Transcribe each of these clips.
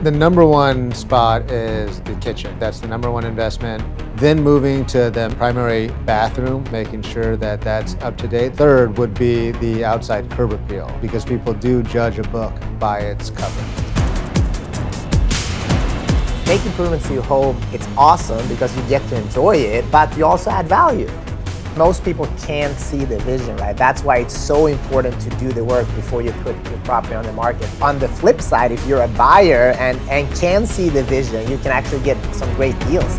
The number one spot is the kitchen. That's the number one investment. Then moving to the primary bathroom, making sure that that's up to date. Third would be the outside curb appeal, because people do judge a book by its cover. Make improvements to your home, it's awesome because you get to enjoy it, but you also add value. Most people can't see the vision, right? That's why it's so important to do the work before you put your property on the market. On the flip side, if you're a buyer and can see the vision, you can actually get some great deals.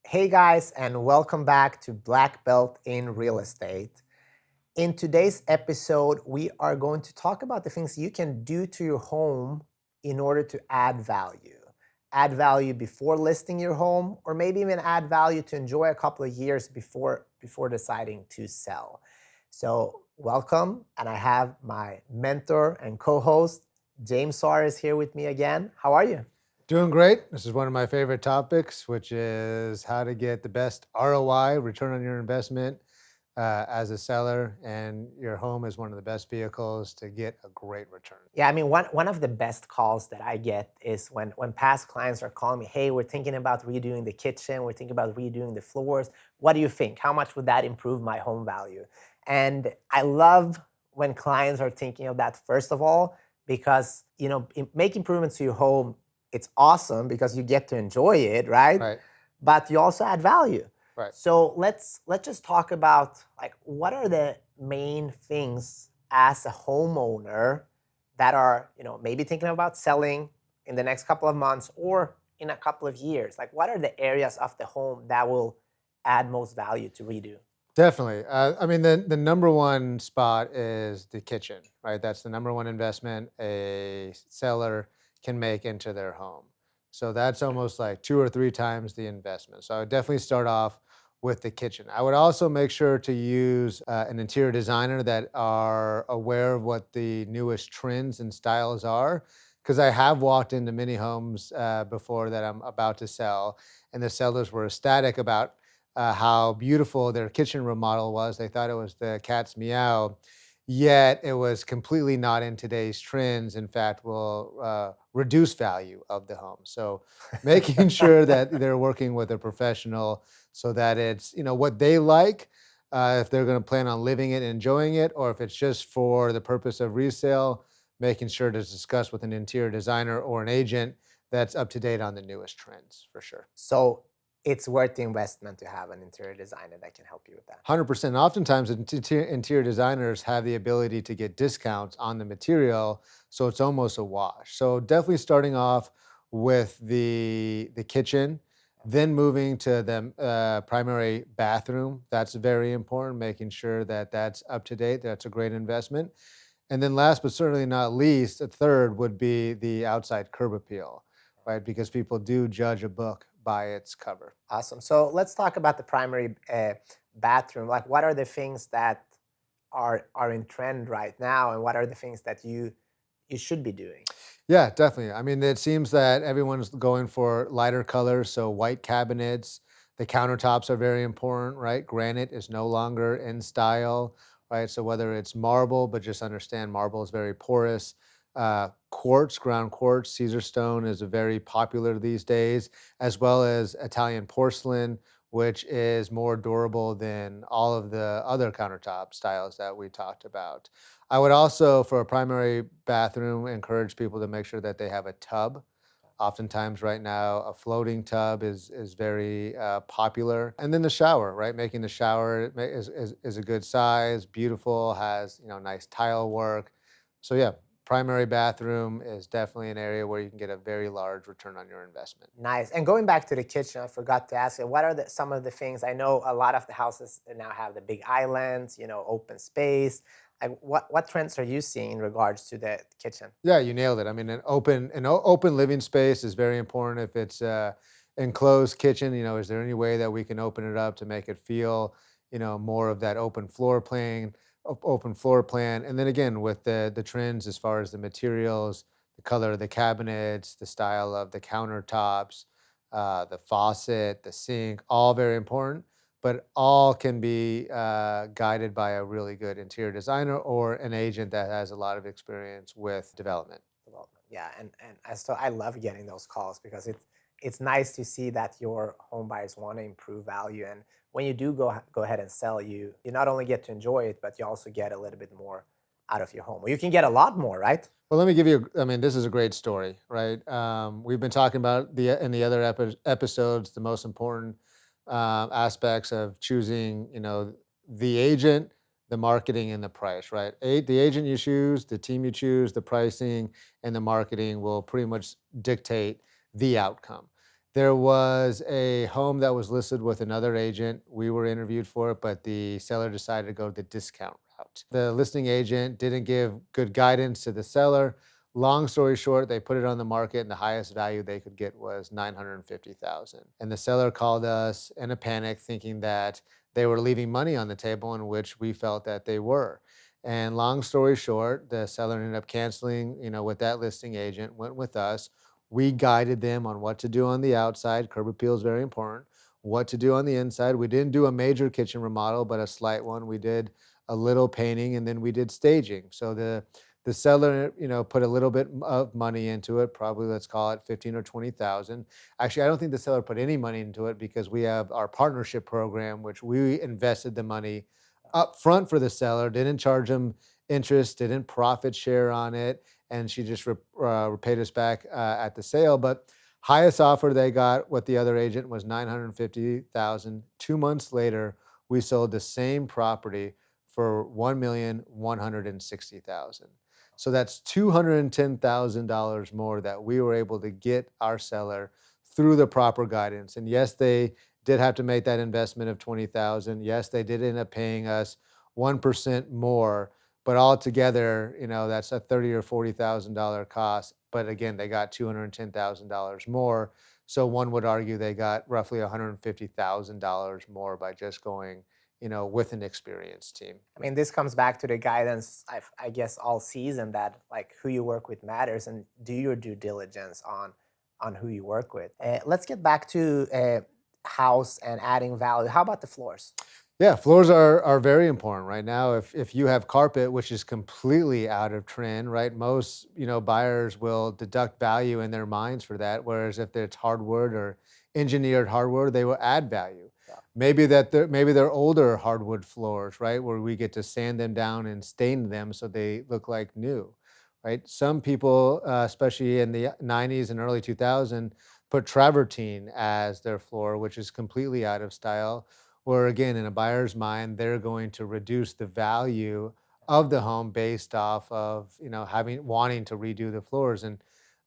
Hey guys, and welcome back to Black Belt in Real Estate. In today's episode, we are going to talk about the things you can do to your home in order to add value. Add value before listing your home, or maybe even add value to enjoy a couple of years before deciding to sell. So welcome, and I have my mentor and co-host, James Suarez, here with me again. How are you? Doing great. This is one of my favorite topics, which is how to get the best ROI, return on your investment, as a seller, and your home is one of the best vehicles to get a great return. Yeah, I mean, one of the best calls that I get is when past clients are calling me, hey, we're thinking about redoing the kitchen, we're thinking about redoing the floors. What do you think? How much would that improve my home value? And I love when clients are thinking of that, first of all, because, make improvements to your home, it's awesome because you get to enjoy it, right? Right. But you also add value. Right. So let's just talk about, like, what are the main things as a homeowner that are, maybe thinking about selling in the next couple of months or in a couple of years? Like, what are the areas of the home that will add most value to redo? Definitely. I mean, the number one spot is the kitchen, right? That's the number one investment a seller can make into their home. So that's almost like 2 or 3 times the investment. So I would definitely start off with the kitchen. I would also make sure to use an interior designer that are aware of what the newest trends and styles are, because I have walked into many homes before that I'm about to sell, and the sellers were ecstatic about how beautiful their kitchen remodel was. They thought it was the cat's meow, yet it was completely not in today's trends. In fact, will reduce value of the home. So making sure that they're working with a professional so that it's what they like, if they're going to plan on living it and enjoying it, or if it's just for the purpose of resale, making sure to discuss with an interior designer or an agent that's up to date on the newest trends, for sure. So it's worth the investment to have an interior designer that can help you with that. 100%. Oftentimes, interior designers have the ability to get discounts on the material, so it's almost a wash. So definitely starting off with the kitchen, then moving to the primary bathroom. That's very important, making sure that that's up to date. That's a great investment. And then last but certainly not least, a third would be the outside curb appeal, right? Because people do judge a book by its cover. Awesome. So let's talk about the primary bathroom. Like, what are the things that are in trend right now, and what are the things that you should be doing? Yeah, definitely. I mean, it seems that everyone's going for lighter colors, so white cabinets. The countertops are very important, right? Granite is no longer in style, right? So whether it's marble, but just understand marble is very porous. Quartz, ground quartz, Caesar stone is very popular these days, as well as Italian porcelain, which is more durable than all of the other countertop styles that we talked about. I would also, for a primary bathroom, encourage people to make sure that they have a tub. Oftentimes right now, a floating tub is very popular. And then the shower, right? Making the shower is a good size, beautiful, has nice tile work. So yeah, primary bathroom is definitely an area where you can get a very large return on your investment. Nice. And going back to the kitchen, I forgot to ask you, what are some of the things? I know a lot of the houses now have the big islands, open space. Like, what trends are you seeing in regards to the kitchen? Yeah, you nailed it. I mean, an open living space is very important. If it's enclosed kitchen, is there any way that we can open it up to make it feel, more of that open floor plan. And then again, with the trends as far as the materials, the color of the cabinets, the style of the countertops, the faucet, the sink, all very important, but all can be guided by a really good interior designer or an agent that has a lot of experience with development. Development. Yeah, and I love getting those calls because it's nice to see that your home buyers want to improve value, and when you do go ahead and sell, you not only get to enjoy it, but you also get a little bit more out of your home. Or you can get a lot more, right? Well, let me give you. I mean, this is a great story, right? We've been talking about in the other episodes the most important aspects of choosing, the agent, the marketing, and the price, right? The agent you choose, the team you choose, the pricing, and the marketing will pretty much dictate the outcome. There was a home that was listed with another agent. We were interviewed for it, but the seller decided to go the discount route. The listing agent didn't give good guidance to the seller. Long story short, they put it on the market and the highest value they could get was 950,000. And the seller called us in a panic thinking that they were leaving money on the table, in which we felt that they were. And long story short, the seller ended up canceling, with that listing agent, went with us. We guided them on what to do on the outside. Curb appeal is very important. What to do on the inside. We didn't do a major kitchen remodel, but a slight one. We did a little painting, and then we did staging. So the seller, put a little bit of money into it, probably let's call it 15 or 20,000. Actually, I don't think the seller put any money into it because we have our partnership program, which we invested the money up front for the seller, didn't charge them interest, didn't profit share on it, and she just repaid us back at the sale. But highest offer they got with the other agent was 950,000. 2 months later, we sold the same property for 1,160,000. So that's $210,000 more that we were able to get our seller through the proper guidance. And yes, they did have to make that investment of 20,000. Yes, they did end up paying us 1% more, but altogether, that's a $30,000 or $40,000 cost. But again, they got $210,000 more. So one would argue they got roughly $150,000 more by just going, with an experienced team. I mean, this comes back to the guidance, I guess, all season, that like who you work with matters, and do your due diligence on who you work with. Let's get back to house and adding value. How about the floors? Yeah, floors are very important right now. If you have carpet, which is completely out of trend, right? Most, buyers will deduct value in their minds for that. Whereas if it's hardwood or engineered hardwood, they will add value. Yeah. Maybe they're older hardwood floors, right? Where we get to sand them down and stain them so they look like new, right? Some people, especially in the 90s and early 2000s, put travertine as their floor, which is completely out of style, where again, in a buyer's mind, they're going to reduce the value of the home based off of, wanting to redo the floors. And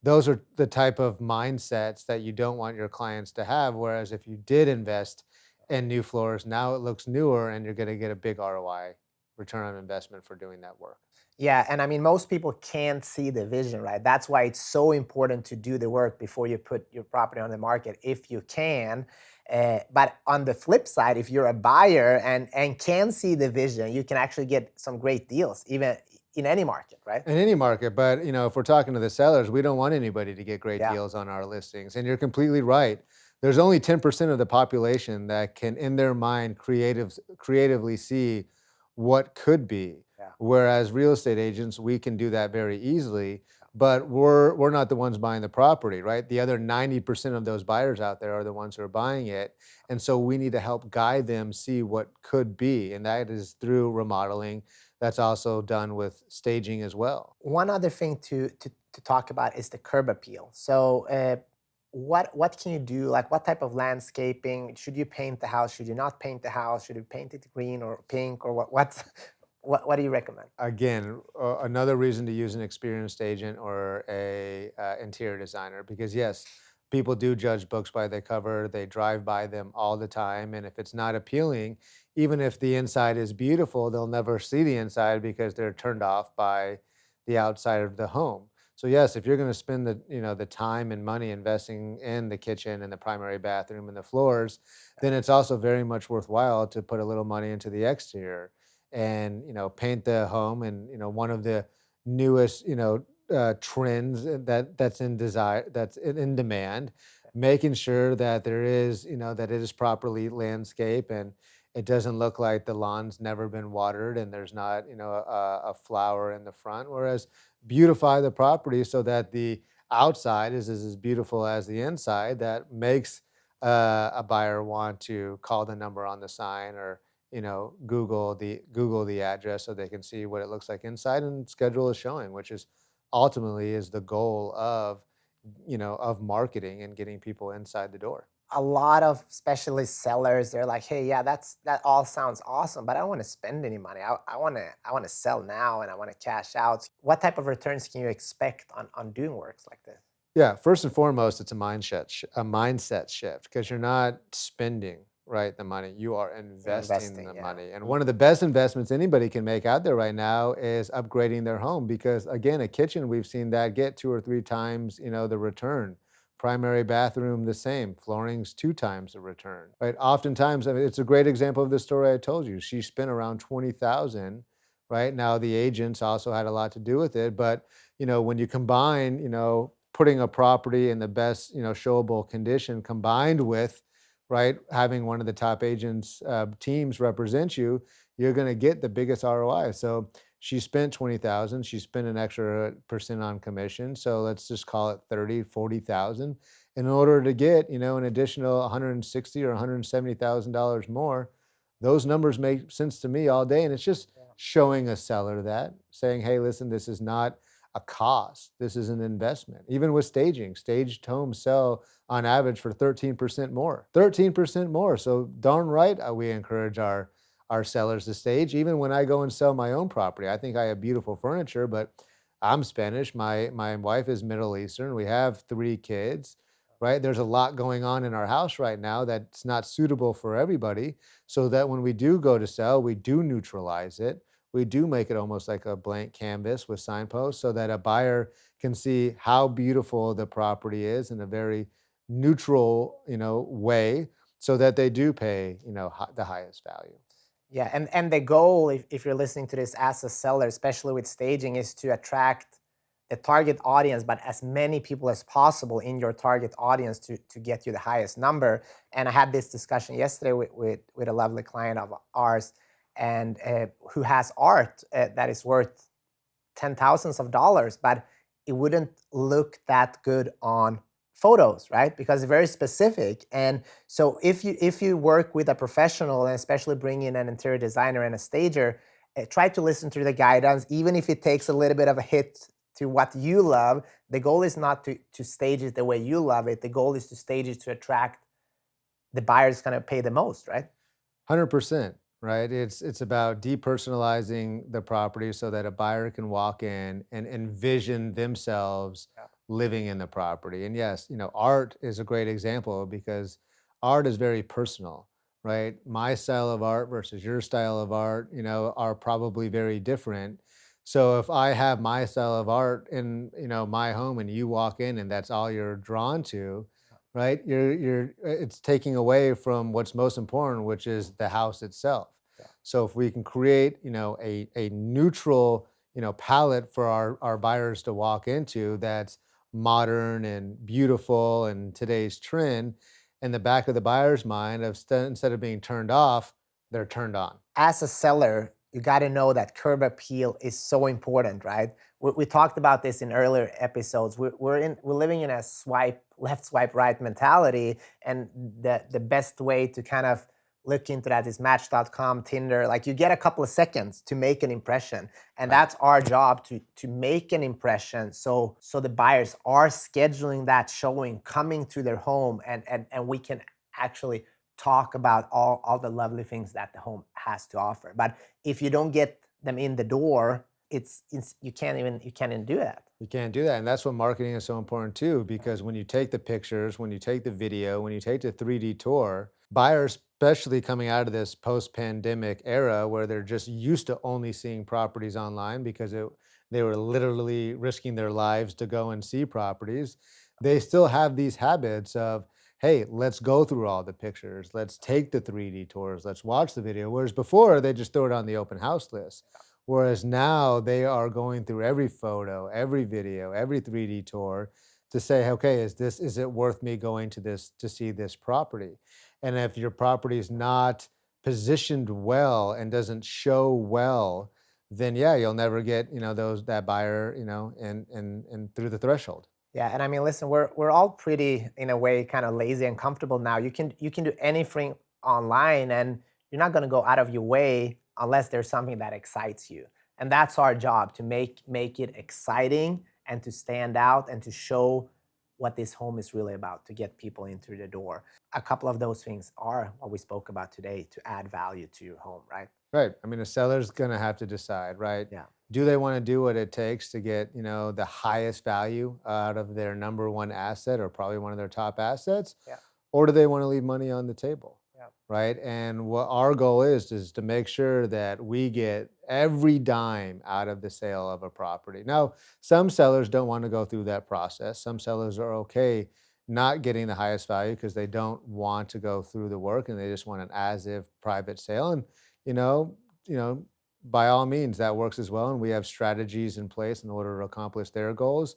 those are the type of mindsets that you don't want your clients to have. Whereas if you did invest in new floors, now it looks newer and you're going to get a big ROI, return on investment, for doing that work. Yeah, and I mean, most people can't see the vision, right? That's why it's so important to do the work before you put your property on the market, if you can. But on the flip side, if you're a buyer and can see the vision, you can actually get some great deals, even in any market, right? In any market, but if we're talking to the sellers, we don't want anybody to get great Yeah. deals on our listings. And you're completely right. There's only 10% of the population that can, in their mind, creatively see what could be. Yeah. Whereas real estate agents, we can do that very easily, but we're not the ones buying the property, right? The other 90% of those buyers out there are the ones who are buying it. And so we need to help guide them see what could be. And that is through remodeling. That's also done with staging as well. One other thing to talk about is the curb appeal. So what can you do? Like, what type of landscaping? Should you paint the house? Should you not paint the house? Should you paint it green or pink, or what do you recommend? Again, another reason to use an experienced agent or a interior designer, because yes, people do judge books by their cover. They drive by them all the time, and if it's not appealing, even if the inside is beautiful, they'll never see the inside because they're turned off by the outside of the home. So yes, if you're going to spend the time and money investing in the kitchen and the primary bathroom and the floors, then it's also very much worthwhile to put a little money into the exterior and paint the home. And one of the newest trends that's in desire, that's in demand, making sure that there is that it is properly landscaped and it doesn't look like the lawn's never been watered and there's not a flower in the front. Whereas beautify the property so that the outside is as beautiful as the inside. That makes a buyer want to call the number on the sign or Google the address so they can see what it looks like inside and schedule a showing, which is ultimately is the goal of marketing and getting people inside the door. A lot of specialist sellers, they're like, hey, yeah, that all sounds awesome, but I don't want to spend any money. I want to sell now and I want to cash out. What type of returns can you expect on doing works like this? Yeah, first and foremost, it's a mindset shift because you're not spending, right, the money. You are You're investing investing, the yeah. money. And one of the best investments anybody can make out there right now is upgrading their home because again, a kitchen, we've seen that get 2 or 3 times, the return. Primary bathroom, the same. Flooring's 2 times the return. Right. Oftentimes, I mean, it's a great example of the story I told you. She spent around 20,000. Right. Now the agents also had a lot to do with it. But when you combine, putting a property in the best, showable condition combined with, right, having one of the top agents teams represent you, you're going to get the biggest ROI. So she spent 20,000, she spent an extra percent on commission. So let's just call it 30, 40,000 in order to get, an additional 160 or $170,000 more. Those numbers make sense to me all day. And it's just Yeah. showing a seller that saying, hey, listen, this is not a cost. This is an investment. Even with staging, staged homes sell on average for 13% more. 13% more. So darn right, we encourage our sellers to stage. Even when I go and sell my own property, I think I have beautiful furniture, but I'm Spanish. My wife is Middle Eastern. We have 3 kids. Right. There's a lot going on in our house right now that's not suitable for everybody. So that when we do go to sell, we do neutralize it. We do make it almost like a blank canvas with signposts so that a buyer can see how beautiful the property is in a very neutral, way so that they do pay, the highest value. Yeah, and the goal, if you're listening to this as a seller, especially with staging, is to attract the target audience, but as many people as possible in your target audience to get you the highest number. And I had this discussion yesterday with a lovely client of ours, and who has art that is worth ten thousands of dollars, but it wouldn't look that good on photos, right? Because it's very specific. And so if you work with a professional, and especially bring in an interior designer and a stager, try to listen to the guidance, even if it takes a little bit of a hit to what you love. The goal is not to stage it the way you love it. The goal is to stage it to attract the buyers going to pay the most, right? 100%, right? It's about depersonalizing the property so that a buyer can walk in and envision themselves Yeah. living in the property. And yes, art is a great example because art is very personal, right? My style of art versus your style of art, are probably very different. So if I have my style of art in, my home and you walk in and that's all you're drawn to, right? It's taking away from what's most important, which is the house itself. Yeah. So if we can create, a neutral, palette for our buyers to walk into that's modern and beautiful and today's trend, in the back of the buyer's mind instead of being turned off, they're turned on. As a seller, you got to know that curb appeal is so important, right? We talked about this in earlier episodes. We're living in a swipe left, swipe right mentality, and the best way to kind of look into that is Match.com, Tinder. Like, you get a couple of seconds to make an impression, and Right. that's our job to make an impression. So the buyers are scheduling that showing, coming to their home, and we can actually talk about all the lovely things that the home has to offer. But if you don't get them in the door, it's you can't even do that. You can't do that. And that's what marketing is so important too, because when you take the pictures, when you take the video, when you take the 3D tour, buyers, especially coming out of this post pandemic era where they're just used to only seeing properties online because they were literally risking their lives to go and see properties, they still have these habits of, hey, let's go through all the pictures, let's take the 3D tours, let's watch the video. Whereas before, they just throw it on the open house list. Whereas now they are going through every photo, every video, every 3D tour to say, okay, is it worth me going to this to see this property? And if your property is not positioned well and doesn't show well, then yeah, you'll never get, that buyer, and through the threshold. Yeah, and I mean, listen, we're all pretty, in a way, kind of lazy and comfortable now. You can do anything online, and you're not going to go out of your way unless there's something that excites you. And that's our job, to make it exciting and to stand out and to show what this home is really about, to get people in through the door. A couple of those things are what we spoke about today, to add value to your home, right? Right. I mean, a seller's gonna have to decide, right? Yeah. Do they want to do what it takes to get, the highest value out of their number one asset or probably one of their top assets? Yeah. Or do they want to leave money on the table? Yeah. Right. And what our goal is to make sure that we get every dime out of the sale of a property. Now, some sellers don't want to go through that process. Some sellers are okay not getting the highest value because they don't want to go through the work and they just want an as if private sale. And you know, you know, by all means, that works as well. And we have strategies in place in order to accomplish their goals.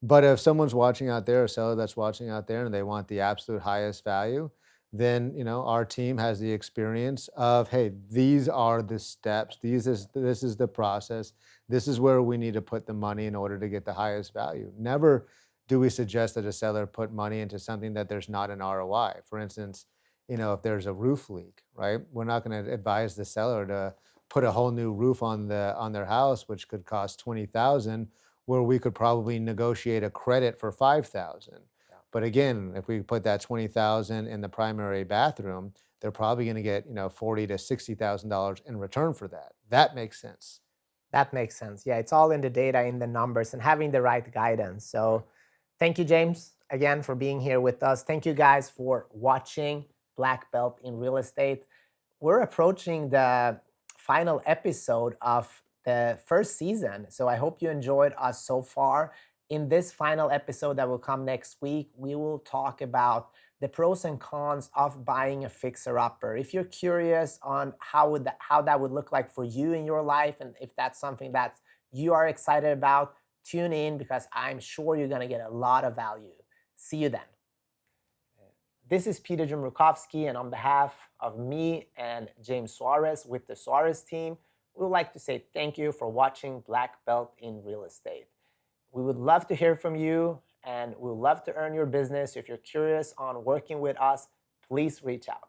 But if someone's watching out there, a seller that's watching out there, and they want the absolute highest value, then our team has the experience of, hey, these are the steps. This is the process. This is where we need to put the money in order to get the highest value. Never do we suggest that a seller put money into something that there's not an ROI. For instance, if there's a roof leak, right? We're not going to advise the seller to put a whole new roof on their house, which could cost 20,000, where we could probably negotiate a credit for 5,000. Yeah. But again, if we put that 20,000 in the primary bathroom, they're probably going to get, 40 to $60,000 in return for that. That makes sense. That makes sense. Yeah, it's all in the data, in the numbers, and having the right guidance. So thank you, James, again, for being here with us. Thank you guys for watching Black Belt in Real Estate. We're approaching the final episode of the first season. So I hope you enjoyed us so far. In this final episode that will come next week, we will talk about the pros and cons of buying a fixer-upper. If you're curious on how that would look like for you in your life, and if that's something that you are excited about, tune in, because I'm sure you're gonna get a lot of value. See you then. This is Peter Jumrukovski, and on behalf of me and James Suarez with the Suarez team, we would like to say thank you for watching Black Belt in Real Estate. We would love to hear from you, and we would love to earn your business. If you're curious on working with us, please reach out.